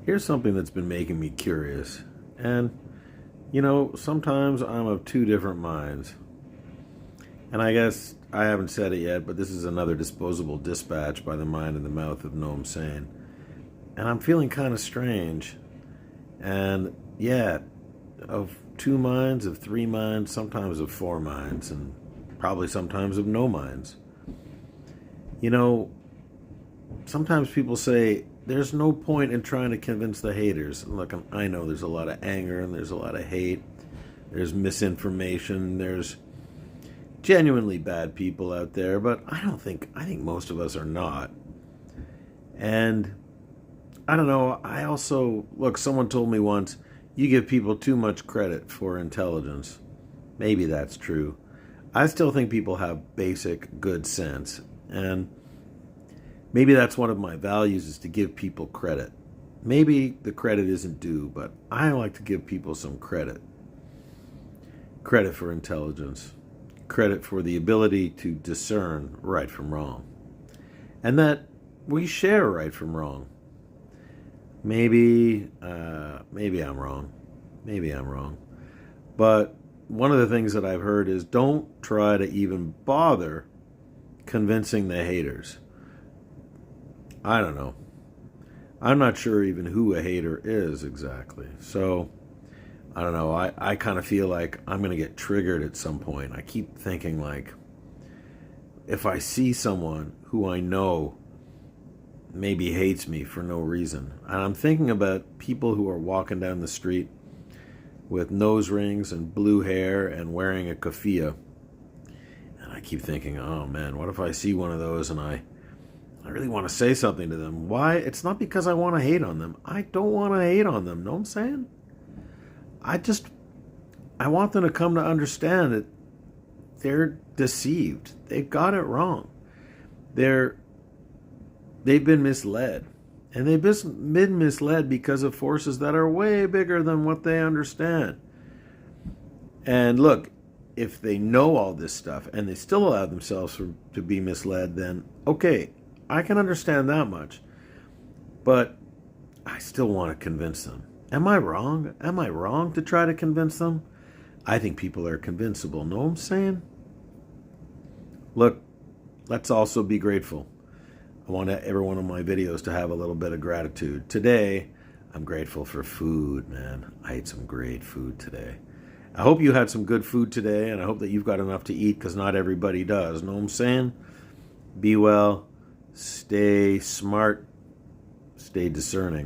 Here's something that's been making me curious. And, sometimes I'm of two different minds. And I guess I haven't said it yet, but this is another disposable dispatch by the mind and the mouth of Noam Sane. And I'm feeling kind of strange. And yeah, of two minds, of three minds, sometimes of four minds, and probably sometimes of no minds. You know, sometimes people say there's no point in trying to convince the haters. Look, I know there's a lot of anger and there's a lot of hate. There's misinformation. There's genuinely bad people out there, but I think most of us are not. And I don't know, someone told me once, you give people too much credit for intelligence. Maybe that's true. I still think people have basic good sense, and maybe that's one of my values, is to give people credit. Maybe the credit isn't due, but I like to give people some credit. Credit for intelligence. Credit for the ability to discern right from wrong. And that we share right from wrong. Maybe I'm wrong. Maybe I'm wrong. But one of the things that I've heard is don't try to even bother convincing the haters. I don't know. I'm not sure even who a hater is exactly. So, I don't know. I kind of feel like I'm going to get triggered at some point. I keep thinking, like, if I see someone who I know maybe hates me for no reason, and I'm thinking about people who are walking down the street with nose rings and blue hair and wearing a keffiyeh, and I keep thinking, oh man, what if I see one of those and I really want to say something to them? Why? It's not because I want to hate on them. I don't want to hate on them. Know what I'm saying? I want them to come to understand that they're deceived. They've got it wrong. They've been misled. And they've been misled because of forces that are way bigger than what they understand. And look, if they know all this stuff and they still allow themselves to be misled, then okay, I can understand that much. But I still want to convince them. Am I wrong? Am I wrong to try to convince them? I think people are convincible. Know what I'm saying? Look, let's also be grateful. I want every one of my videos to have a little bit of gratitude. Today, I'm grateful for food, man. I ate some great food today. I hope you had some good food today, and I hope that you've got enough to eat, because not everybody does. Know what I'm saying? Be well, stay smart, stay discerning.